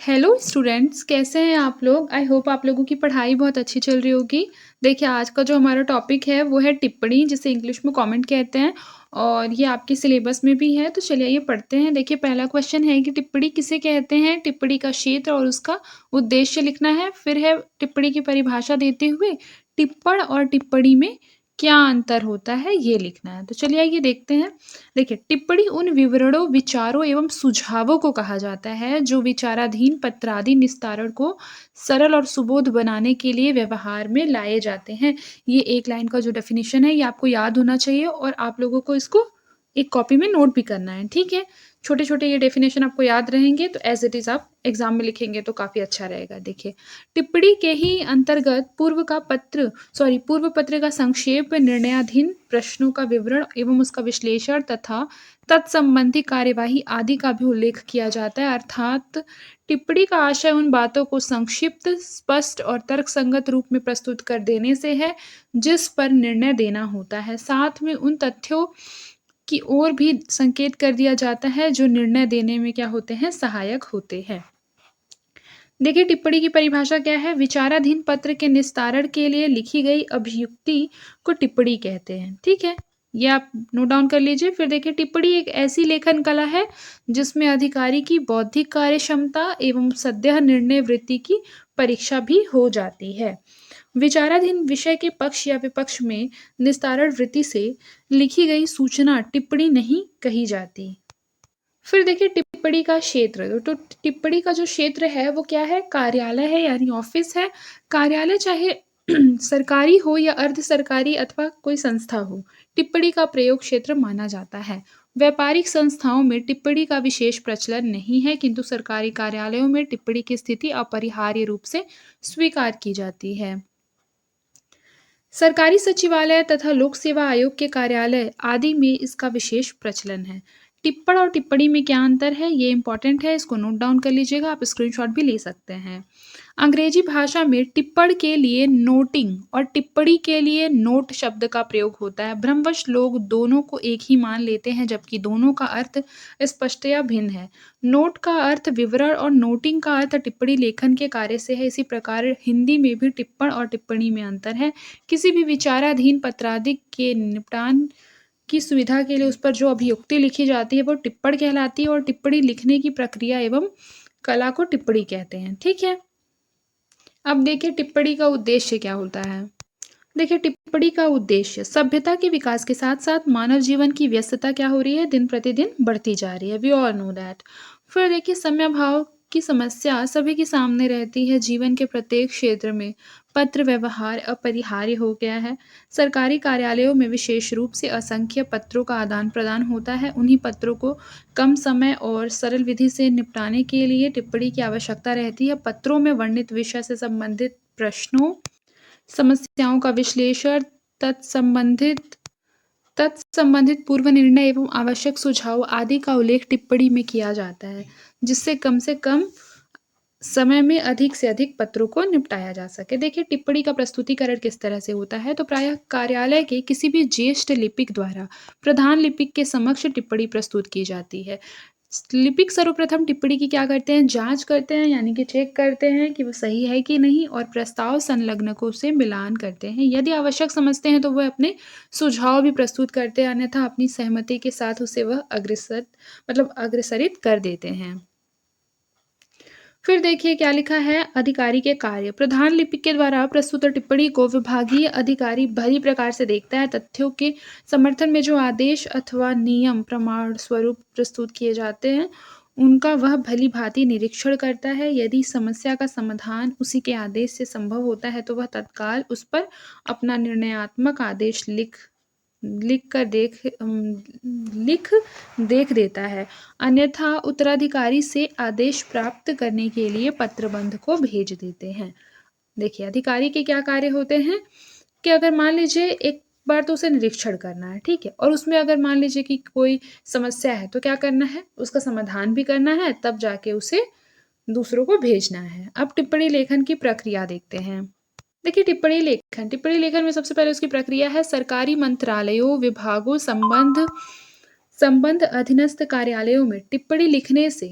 Hello students, कैसे हैं आप लोग? आई होप आप लोगों की पढ़ाई बहुत अच्छी चल रही होगी। देखिए, आज का जो हमारा टॉपिक है वो है टिप्पणी, जिसे इंग्लिश में कमेंट कहते हैं और ये आपके सिलेबस में भी है। तो चलिए आइए पढ़ते हैं। देखिए, पहला क्वेश्चन है कि टिप्पणी किसे कहते हैं? टिप्पणी का क्षेत्र और उसका उद्देश्य लिखना है। फिर है टिप्पणी की परिभाषा देते हुए टिप्पण और टिप्पणी में क्या अंतर होता है, ये लिखना है। तो चलिए आइए देखते हैं। देखिए, टिप्पणी उन विवरणों, विचारों एवं सुझावों को कहा जाता है जो विचाराधीन पत्रादि निस्तारण को सरल और सुबोध बनाने के लिए व्यवहार में लाए जाते हैं। ये एक लाइन का जो डेफिनेशन है ये आपको याद होना चाहिए और आप लोगों को इसको एक कॉपी में नोट भी करना है, ठीक है? छोटे-छोटे ये डेफिनेशन आपको याद रहेंगे तो एज़ इट इज़ आप एग्ज़ाम में लिखेंगे तो काफ़ी अच्छा रहेगा। देखिए, टिप्पणी के ही अंतर्गत पूर्व पत्र का संक्षेप, निर्णयाधीन प्रश्नों का विवरण एवं उसका विश्लेषण तथा तत्संबंधी कार्यवाही आदि का भी उल्लेख किया जाता है। अर्थात टिप्पणी का आशय उन बातों को संक्षिप्त, स्पष्ट और तर्कसंगत रूप में प्रस्तुत कर देने से है जिस पर निर्णय देना होता है। साथ में उन तथ्यों की ओर भी संकेत कर दिया जाता है जो निर्णय देने में क्या होते हैं, सहायक होते हैं। देखिए, टिप्पणी की परिभाषा क्या है? विचाराधीन पत्र के निस्तारण के लिए लिखी गई अभियुक्ति को टिप्पणी कहते हैं, ठीक है? ये आप नोट डाउन कर लीजिए। फिर देखिए, टिप्पणी एक ऐसी लेखन कला है जिसमें अधिकारी की बौद्धिक कार्य क्षमता एवं सद्यः निर्णय वृत्ति की परीक्षा भी हो जाती है। विचाराधीन विषय के पक्ष या विपक्ष में निस्तारण वृत्ति से लिखी गई सूचना टिप्पणी नहीं कही जाती। फिर देखिए, टिप्पणी का क्षेत्र, तो टिप्पणी का जो क्षेत्र है वो क्या है? कार्यालय है, यानी ऑफिस है। कार्यालय चाहे सरकारी हो या अर्ध सरकारी अथवा कोई संस्था हो, टिप्पणी का प्रयोग क्षेत्र माना जाता है। व्यापारिक संस्थाओं में टिप्पणी का विशेष प्रचलन नहीं है, किंतु सरकारी कार्यालयों में टिप्पणी की स्थिति अपरिहार्य रूप से स्वीकार की जाती है। सरकारी सचिवालय तथा लोक सेवा आयोग के कार्यालय आदि में इसका विशेष प्रचलन है। टिप्पण और टिप्पणी में क्या अंतर है, ये इंपॉर्टेंट है, इसको नोट डाउन कर लीजिएगा, आप स्क्रीनशॉट भी ले सकते हैं। अंग्रेजी भाषा में टिप्पण के लिए नोटिंग और टिप्पणी के लिए नोट शब्द का प्रयोग होता है। भ्रमवश लोग दोनों को एक ही मान लेते हैं, जबकि दोनों का अर्थ स्पष्टतया भिन्न है। नोट का अर्थ विवरण और नोटिंग का अर्थ टिप्पणी लेखन के कार्य से है। इसी प्रकार हिंदी में भी टिप्पण और टिप्पणी में अंतर है। किसी भी विचाराधीन पत्रादि के निपटान की सुविधा के लिए उस पर जो अभियुक्ति लिखी जाती है वो टिप्पण कहलाती है और टिप्पणी लिखने की प्रक्रिया एवं कला को टिप्पणी कहते हैं, ठीक है? अब देखिए, टिप्पणी का उद्देश्य क्या होता है। देखिए, टिप्पणी का उद्देश्य सभ्यता के विकास के साथ साथ मानव जीवन की व्यस्तता क्या हो रही है, दिन प्रतिदिन बढ़ती जा रही है। We all know that. फिर देखिए, समयाभाव की समस्या सभी के सामने रहती है। जीवन के प्रत्येक क्षेत्र में पत्र व्यवहार अपरिहार्य हो गया है। सरकारी कार्यालयों में विशेष रूप से असंख्य पत्रों का आदान प्रदान होता है। उन्हीं पत्रों को कम समय और सरल विधि से निपटाने के लिए टिप्पणी की आवश्यकता रहती है। पत्रों में वर्णित विषय से संबंधित प्रश्नों, समस्याओं का विश्लेषण, तत्संबंधित तत्संबंधित पूर्व निर्णय एवं आवश्यक सुझाव आदि का उल्लेख टिप्पणी में किया जाता है, जिससे कम से कम समय में अधिक से अधिक पत्रों को निपटाया जा सके। देखिए, टिप्पणी का प्रस्तुतिकरण किस तरह से होता है, तो प्रायः कार्यालय के किसी भी ज्येष्ठ लिपिक द्वारा प्रधान लिपिक के समक्ष टिप्पणी प्रस्तुत की जाती है। लिपिक सर्वप्रथम टिप्पणी की क्या करते हैं, जांच करते हैं, यानी कि चेक करते हैं कि वो सही है कि नहीं, और प्रस्ताव संलग्नकों से मिलान करते हैं। यदि आवश्यक समझते हैं तो वह अपने सुझाव भी प्रस्तुत करते हैं, अन्यथा अपनी सहमति के साथ उसे वह अग्रसरित कर देते हैं। फिर देखिए क्या लिखा है, अधिकारी के कार्य। प्रधान लिपिक के द्वारा प्रस्तुत टिप्पणी को विभागीय अधिकारी भली प्रकार से देखता है। तथ्यों के समर्थन में जो आदेश अथवा नियम प्रमाण स्वरूप प्रस्तुत किए जाते हैं उनका वह भली भांति निरीक्षण करता है। यदि समस्या का समाधान उसी के आदेश से संभव होता है तो वह तत्काल उस पर अपना निर्णयात्मक आदेश लिख देख देता है, अन्यथा उत्तराधिकारी से आदेश प्राप्त करने के लिए पत्रबंध को भेज देते हैं। देखिए, अधिकारी के क्या कार्य होते हैं कि अगर मान लीजिए एक बार तो उसे निरीक्षण करना है, ठीक है, और उसमें अगर मान लीजिए कि कोई समस्या है तो क्या करना है, उसका समाधान भी करना है, तब जाके उसे दूसरों को भेजना है। अब टिप्पणी लेखन की प्रक्रिया देखते हैं। देखिए, टिप्पणी लेखन में सबसे पहले उसकी प्रक्रिया है। सरकारी मंत्रालयों, विभागों, संबंध अधीनस्थ कार्यालयों में टिप्पणी लिखने से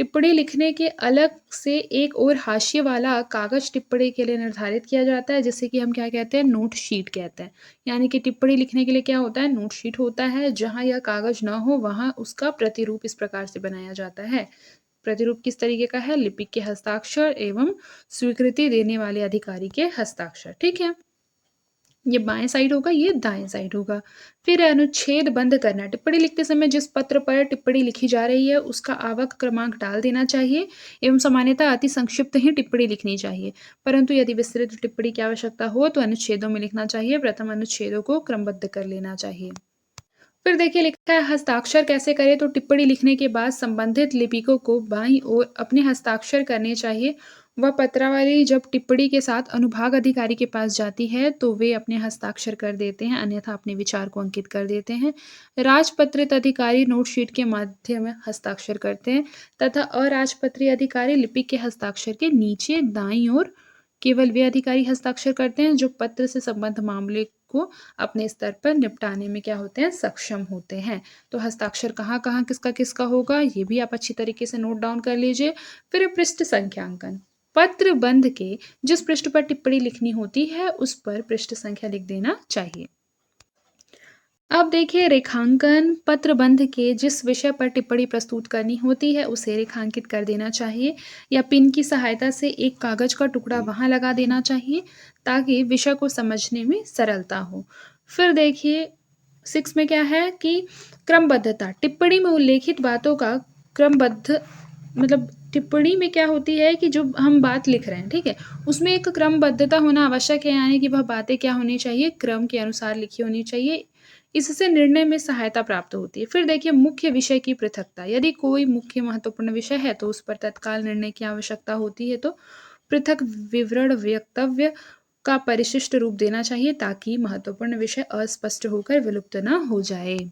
टिप्पणी लिखने के अलग से एक और हाशिए वाला कागज़ टिप्पणी के लिए निर्धारित किया जाता है, जिसे कि हम क्या कहते हैं, नोट शीट कहते हैं। यानी कि टिप्पणी लिखने के लिए क्या होता है, नोट शीट होता है, जहाँ यह कागज़ ना हो वहाँ उसका प्रतिरूप इस प्रकार से बनाया जाता है। प्रतिरूप किस तरीके का है, लिपिक के हस्ताक्षर एवं स्वीकृति देने वाले अधिकारी के हस्ताक्षर, ठीक है। ये बाएं साइड होगा, ये दाएं साइड होगा। फिर अनुच्छेद बंद करना। टिप्पणी लिखते समय जिस पत्र पर टिप्पणी लिखी जा रही है उसका आवक क्रमांक डाल देना चाहिए एवं सामान्यतः अति संक्षिप्त ही टिप्पणी लिखनी चाहिए, परंतु यदि विस्तृत टिप्पणी की आवश्यकता हो तो अनुच्छेदों में लिखना चाहिए। प्रथम अनुच्छेदों को क्रमबद्ध कर लेना चाहिए। फिर देखिए लिखा है हस्ताक्षर कैसे करें, तो टिप्पणी लिखने के बाद संबंधित लिपिकों को बाईं ओर अपने हस्ताक्षर करने चाहिए। वह पत्रावली जब टिप्पणी के साथ अनुभाग अधिकारी के पास जाती है तो वे अपने हस्ताक्षर कर देते हैं, अन्यथा अपने विचार को अंकित कर देते हैं। राजपत्रित अधिकारी नोटशीट के माध्यम में हस्ताक्षर करते हैं तथा अराजपत्रित अधिकारी लिपिक के हस्ताक्षर के नीचे दाईं ओर केवल वे अधिकारी हस्ताक्षर करते हैं जो पत्र से संबद्ध मामले को अपने स्तर पर निपटाने में क्या होते हैं, सक्षम होते हैं। तो हस्ताक्षर कहाँ-कहाँ किसका-किसका होगा, ये भी आप अच्छी तरीके से नोट डाउन कर लीजिए। फिर पृष्ठ संख्यांकन। पत्र बंध के जिस पृष्ठ पर टिप्पणी लिखनी होती है उस पर पृष्ठ संख्या लिख देना चाहिए। अब देखिए रेखांकन। पत्र बंध के जिस विषय पर टिप्पणी प्रस्तुत करनी होती है उसे रेखांकित कर देना चाहिए या पिन की सहायता से एक कागज का टुकड़ा वहां लगा देना चाहिए ताकि विषय को समझने में सरलता हो। फिर देखिए 6 में क्या है कि क्रमबद्धता। टिप्पणी में उल्लेखित बातों का क्रमबद्ध मतलब टिप्पणी में क्या होती है कि जो हम बात लिख रहे हैं, ठीक है, उसमें एक क्रमबद्धता होना आवश्यक है, यानी कि वह बातें क्या होनी चाहिए, क्रम के अनुसार लिखी होनी चाहिए। इससे निर्णय में सहायता प्राप्त होती है। फिर देखिए मुख्य विषय की पृथकता। यदि कोई मुख्य महत्वपूर्ण विषय है तो उस पर तत्काल निर्णय की आवश्यकता होती है, तो पृथक विवरण वक्तव्य का परिशिष्ट रूप देना चाहिए ताकि महत्वपूर्ण विषय अस्पष्ट होकर विलुप्त न हो जाए।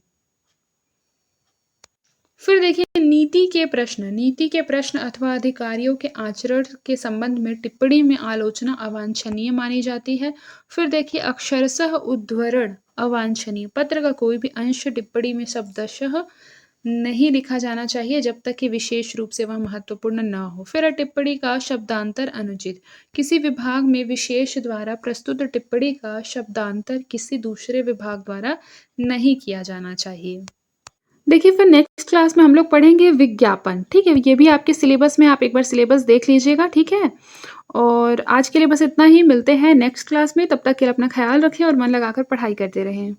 फिर देखिए नीति के प्रश्न। नीति के प्रश्न अथवा अधिकारियों के आचरण के संबंध में टिप्पणी में आलोचना अवांछनीय मानी जाती है। फिर देखिए अक्षरशः उद्धरण अवांछनीय। पत्र का कोई भी अंश टिप्पणी में शब्दशः नहीं लिखा जाना चाहिए जब तक कि विशेष रूप से वह महत्वपूर्ण न हो। फिर टिप्पणी का शब्दांतर अनुचित। किसी विभाग में विशेष द्वारा प्रस्तुत टिप्पणी का शब्दांतर किसी दूसरे विभाग द्वारा नहीं किया जाना चाहिए। देखिए फिर नेक्स्ट क्लास में हम लोग पढ़ेंगे विज्ञापन, ठीक है? ये भी आपके सिलेबस में, आप एक बार सिलेबस देख लीजिएगा, ठीक है? और आज के लिए बस इतना ही, मिलते हैं नेक्स्ट क्लास में, तब तक के लिए अपना ख्याल रखें और मन लगाकर पढ़ाई करते रहें।